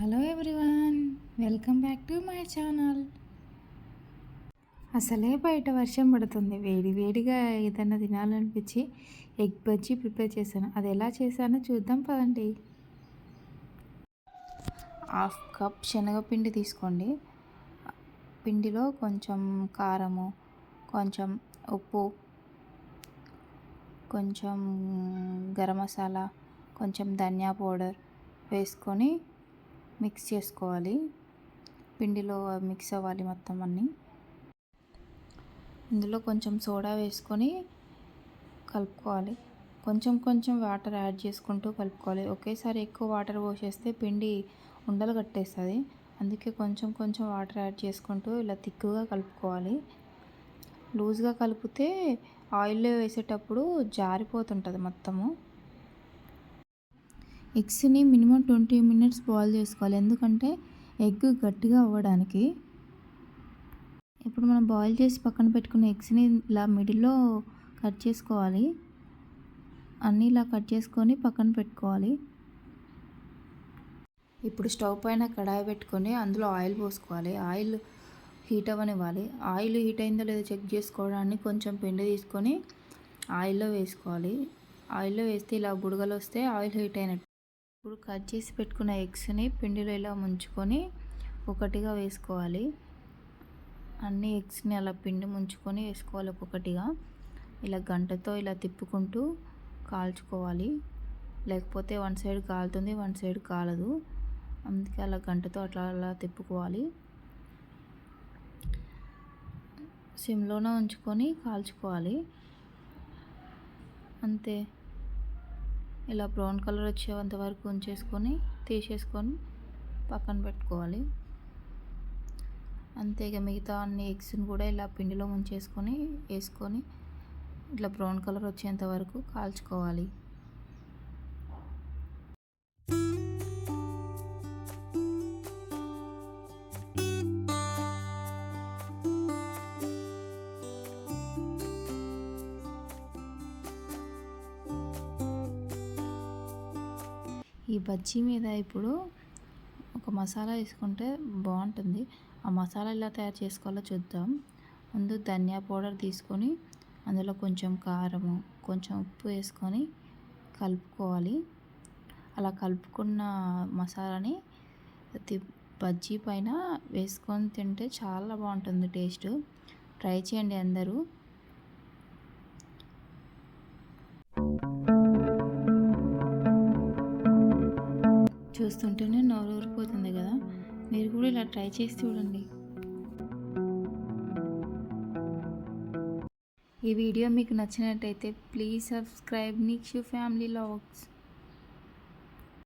Hello everyone, welcome back to my channel. అసలే బయట వర్షం పడుతుంది. వేడిగా ఏదైనా తినాలనిపించి ఎగ్ బజ్జీ ప్రిపేర్ చేశాను. అది ఎలా చేశానో చూద్దాం పదండి. 1/2 కప్ శనగపిండి తీసుకోండి. పిండిలో కొంచెం కారము, కొంచెం ఉప్పు, కొంచెం గరం మసాలా, కొంచెం ధనియా పౌడర్ వేసుకొని మిక్స్ చేసుకోవాలి. పిండిలో మిక్స్ అవ్వాలి మొత్తం అన్నీ. ఇందులో కొంచెం సోడా వేసుకొని కలుపుకోవాలి. కొంచెం వాటర్ యాడ్ చేసుకుంటూ కలుపుకోవాలి. ఒకేసారి ఎక్కువ వాటర్ పోసేస్తే పిండి ఉండలు కట్టేస్తుంది. అందుకే కొంచెం వాటర్ యాడ్ చేసుకుంటూ ఇలా తిక్కుగా కలుపుకోవాలి. లూజ్గా కలిపితే ఆయిల్లో వేసేటప్పుడు జారిపోతుంటుంది మొత్తము. ఎగ్స్ని మినిమం 20 minutes బాయిల్ చేసుకోవాలి, ఎందుకంటే ఎగ్ గట్టిగా అవ్వడానికి. ఇప్పుడు మనం బాయిల్ చేసి పక్కన పెట్టుకున్న ఎగ్స్ని ఇలా మిడిల్లో కట్ చేసుకోవాలి. అన్నీ ఇలా కట్ చేసుకొని పక్కన పెట్టుకోవాలి. ఇప్పుడు స్టవ్ పైన కడాయి పెట్టుకొని అందులో ఆయిల్ పోసుకోవాలి. ఆయిల్ హీట్ అవ్వనివ్వాలి. ఆయిల్ హీట్ అయిందో లేదో చెక్ చేసుకోవడానికి కొంచెం పిండి తీసుకొని ఆయిల్లో వేసుకోవాలి. ఆయిల్లో వేస్తే ఇలా బుడగలు వస్తే ఆయిల్ హీట్ అయినట్టు. ఇప్పుడు కట్ చేసి పెట్టుకున్న ఎగ్స్ని పిండిలో ఇలా ముంచుకొని ఒకటిగా వేసుకోవాలి. అన్ని ఎగ్స్ని అలా పిండి ముంచుకొని వేసుకోవాలి ఒక్కొక్కటిగా. ఇలా గంటతో ఇలా తిప్పుకుంటూ కాల్చుకోవాలి, లేకపోతే వన్ సైడ్ కాలుతుంది, వన్ సైడ్ కాలదు. అందుకే అలా గంటతో అలా తిప్పుకోవాలి. సిమ్లోనే ఉంచుకొని కాల్చుకోవాలి. అంతే. ఇలా బ్రౌన్ కలర్ వచ్చేంత వరకు ఉంచేసుకొని తీసేసుకొని పక్కన పెట్టుకోవాలి. అంతే. ఇక మిగతా అన్ని ఎగ్స్ని కూడా ఇలా పిండిలో ముంచేసుకొని వేసుకొని ఇట్లా బ్రౌన్ కలర్ వచ్చేంత వరకు కాల్చుకోవాలి. ఈ బజ్జీ మీద ఇప్పుడు ఒక మసాలా వేసుకుంటే బాగుంటుంది. ఆ మసాలా ఎలా తయారు చేసుకోవాలో చూద్దాం. ముందు ధనియా పౌడర్ తీసుకొని అందులో కొంచెం కారము, కొంచెం ఉప్పు వేసుకొని కలుపుకోవాలి. అలా కలుపుకున్న మసాలాని బజ్జీ పైన వేసుకొని తింటే చాలా బాగుంటుంది టేస్ట్. ట్రై చేయండి అందరూ. చూస్తుంటేనే నోరు ఊరిపోతుంది కదా. మీరు కూడా ఇలా ట్రై చేసి చూడండి. ఈ వీడియో మీకు నచ్చినట్టయితే ప్లీజ్ సబ్స్క్రైబ్ నిక్షు ఫ్యామిలీ వ్లాగ్స్.